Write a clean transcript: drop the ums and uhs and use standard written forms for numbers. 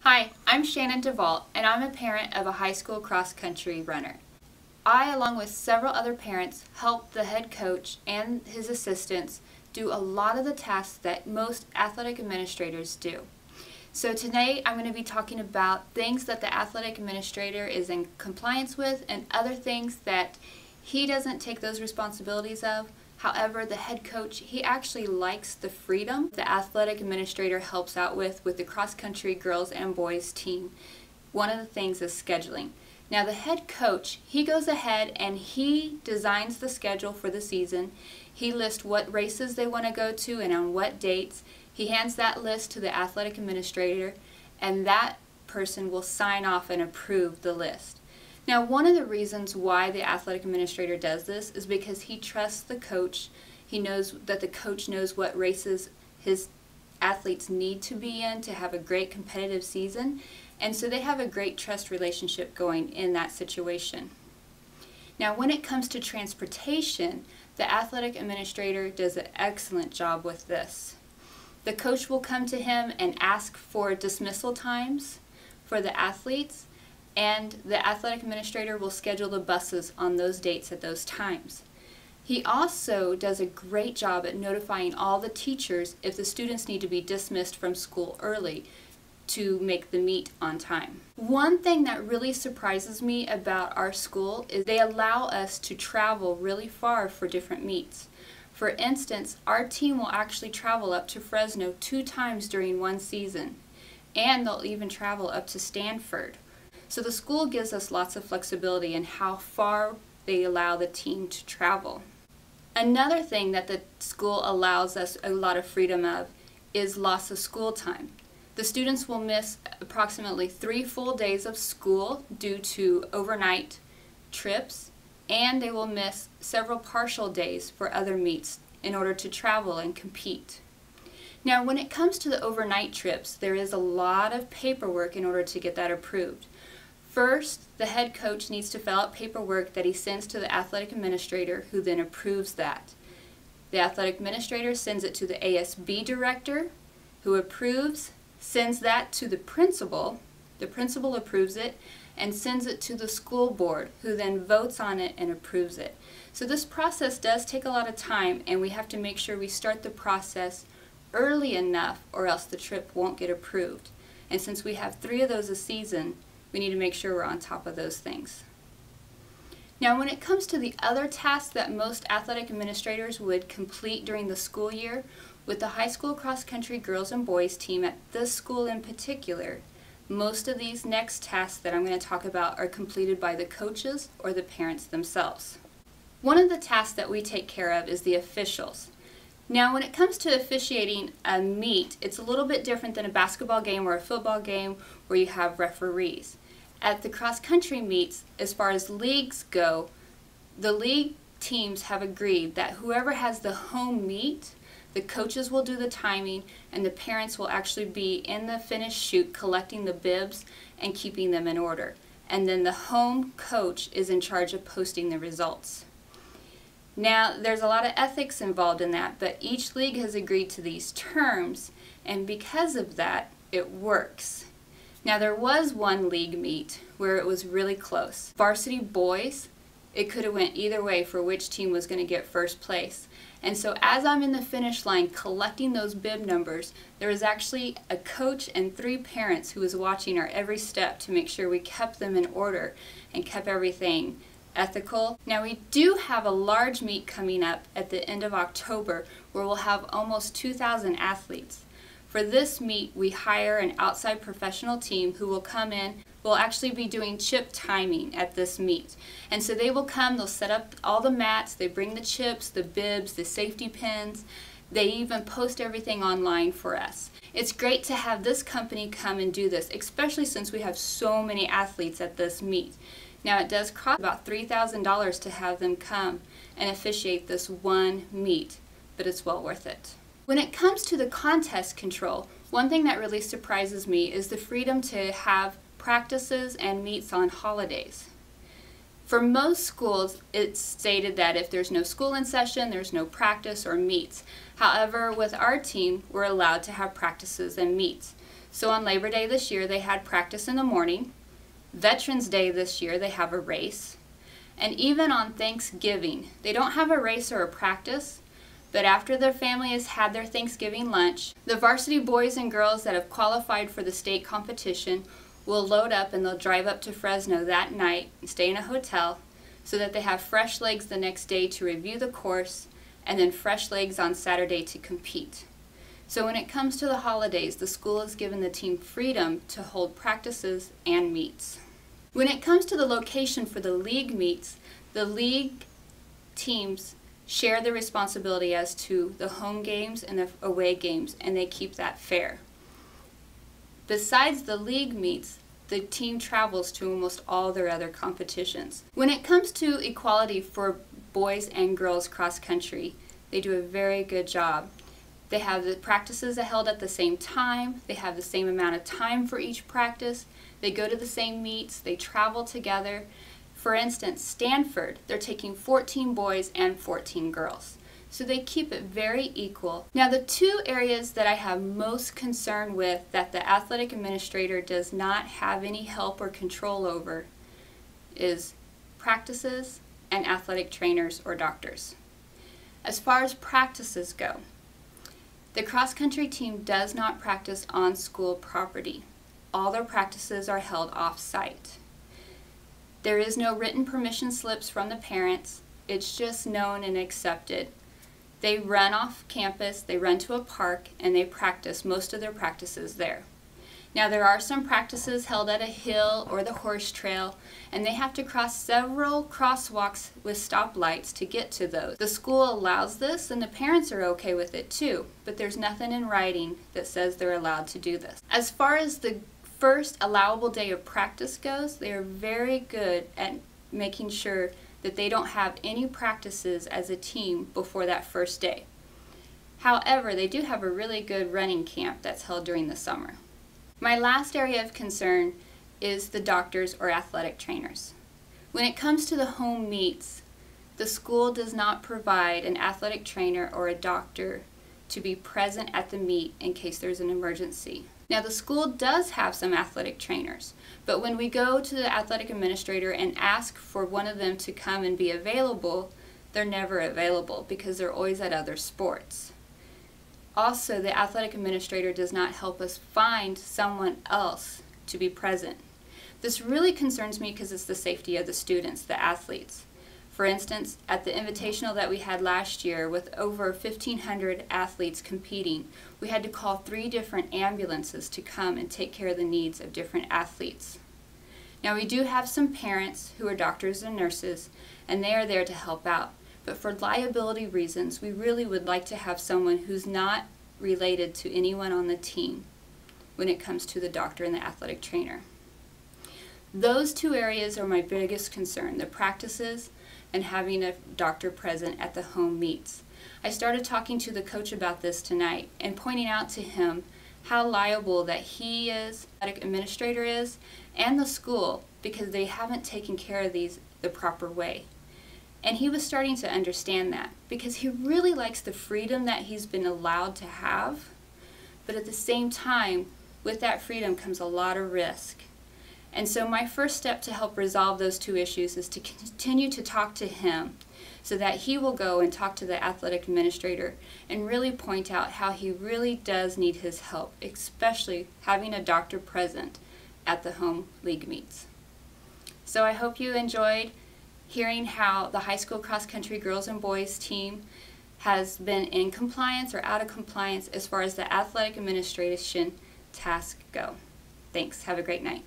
Hi, I'm Shannon DeVault, and I'm a parent of a high school cross-country runner. I, along with several other parents, help the head coach and his assistants do a lot of the tasks that most athletic administrators do. So today I'm going to be talking about things that the athletic administrator is in compliance with and other things that he doesn't take those responsibilities of. However, the head coach, he actually likes the freedom the athletic administrator helps out with the cross-country girls and boys team. One of the things is scheduling. Now the head coach, he goes ahead and he designs the schedule for the season. He lists what races they want to go to and on what dates. He hands that list to the athletic administrator, and that person will sign off and approve the list. Now, one of the reasons why the athletic administrator does this is because he trusts the coach. He knows that the coach knows what races his athletes need to be in to have a great competitive season, and so they have a great trust relationship going in that situation. Now, when it comes to transportation, the athletic administrator does an excellent job with this. The coach will come to him and ask for dismissal times for the athletes, and the athletic administrator will schedule the buses on those dates at those times. He also does a great job at notifying all the teachers if the students need to be dismissed from school early to make the meet on time. One thing that really surprises me about our school is they allow us to travel really far for different meets. For instance, our team will actually travel up to Fresno 2 times during one season, and they'll even travel up to Stanford. So the school gives us lots of flexibility in how far they allow the team to travel. Another thing that the school allows us a lot of freedom of is loss of school time. The students will miss approximately 3 full days of school due to overnight trips, and they will miss several partial days for other meets in order to travel and compete. Now, when it comes to the overnight trips, there is a lot of paperwork in order to get that approved. First, the head coach needs to fill out paperwork that he sends to the athletic administrator, who then approves that. The athletic administrator sends it to the ASB director, who approves, sends that to the principal approves it, and sends it to the school board, who then votes on it and approves it. So this process does take a lot of time, and we have to make sure we start the process early enough or else the trip won't get approved. And since we have 3 of those a season, we need to make sure we're on top of those things. Now, when it comes to the other tasks that most athletic administrators would complete during the school year, with the high school cross-country girls and boys team at this school in particular, most of these next tasks that I'm going to talk about are completed by the coaches or the parents themselves. One of the tasks that we take care of is the officials. Now, when it comes to officiating a meet, it's a little bit different than a basketball game or a football game where you have referees. At the cross-country meets, as far as leagues go, the league teams have agreed that whoever has the home meet, the coaches will do the timing, and the parents will actually be in the finish chute collecting the bibs and keeping them in order. And then the home coach is in charge of posting the results. Now, there's a lot of ethics involved in that, but each league has agreed to these terms, and because of that, it works. Now, there was one league meet where it was really close. Varsity boys, it could have went either way for which team was going to get first place. And so as I'm in the finish line collecting those bib numbers, there was actually a coach and 3 parents who was watching our every step to make sure we kept them in order and kept everything ethical. Now, we do have a large meet coming up at the end of October where we'll have almost 2,000 athletes. For this meet, we hire an outside professional team who will come in. We'll actually be doing chip timing at this meet. And so they will come, they'll set up all the mats, they bring the chips, the bibs, the safety pins. They even post everything online for us. It's great to have this company come and do this, especially since we have so many athletes at this meet. Now, it does cost about $3,000 to have them come and officiate this one meet, but it's well worth it. When it comes to the contest control, one thing that really surprises me is the freedom to have practices and meets on holidays. For most schools, it's stated that if there's no school in session, there's no practice or meets. However, with our team, we're allowed to have practices and meets. So on Labor Day this year, they had practice in the morning. Veterans Day this year, they have a race. And even on Thanksgiving, they don't have a race or a practice, but after their family has had their Thanksgiving lunch, the varsity boys and girls that have qualified for the state competition will load up and they'll drive up to Fresno that night and stay in a hotel so that they have fresh legs the next day to review the course and then fresh legs on Saturday to compete. So when it comes to the holidays, the school has given the team freedom to hold practices and meets. When it comes to the location for the league meets, the league teams share the responsibility as to the home games and the away games, and they keep that fair. Besides the league meets, the team travels to almost all their other competitions. When it comes to equality for boys and girls cross country, they do a very good job. They have the practices held at the same time, they have the same amount of time for each practice, they go to the same meets, they travel together. For instance, Stanford, they're taking 14 boys and 14 girls. So they keep it very equal. Now the two areas that I have most concern with that the athletic administrator does not have any help or control over is practices and athletic trainers or doctors. As far as practices go, the cross-country team does not practice on school property. All their practices are held off-site. There is no written permission slips from the parents. It's just known and accepted. They run off campus, they run to a park, and they practice most of their practices there. Now there are some practices held at a hill or the horse trail, and they have to cross several crosswalks with stoplights to get to those. The school allows this, and the parents are okay with it too, but there's nothing in writing that says they're allowed to do this. As far as the first allowable day of practice goes, they are very good at making sure that they don't have any practices as a team before that first day. However, they do have a really good running camp that's held during the summer. My last area of concern is the doctors or athletic trainers. When it comes to the home meets, the school does not provide an athletic trainer or a doctor to be present at the meet in case there's an emergency. Now the school does have some athletic trainers, but when we go to the athletic administrator and ask for one of them to come and be available, they're never available because they're always at other sports. Also, the athletic administrator does not help us find someone else to be present. This really concerns me because it's the safety of the students, the athletes. For instance, at the invitational that we had last year with over 1,500 athletes competing, we had to call 3 different ambulances to come and take care of the needs of different athletes. Now we do have some parents who are doctors and nurses, and they are there to help out. But for liability reasons, we really would like to have someone who's not related to anyone on the team when it comes to the doctor and the athletic trainer. Those 2 areas are my biggest concern, the practices and having a doctor present at the home meets. I started talking to the coach about this tonight and pointing out to him how liable that he is, the athletic administrator is, and the school because they haven't taken care of these the proper way. And he was starting to understand that because he really likes the freedom that he's been allowed to have, but at the same time, with that freedom comes a lot of risk. And so my first step to help resolve those 2 issues is to continue to talk to him so that he will go and talk to the athletic administrator and really point out how he really does need his help, especially having a doctor present at the home league meets. So I hope you enjoyed hearing how the high school cross-country girls and boys team has been in compliance or out of compliance as far as the athletic administration tasks go. Thanks. Have a great night.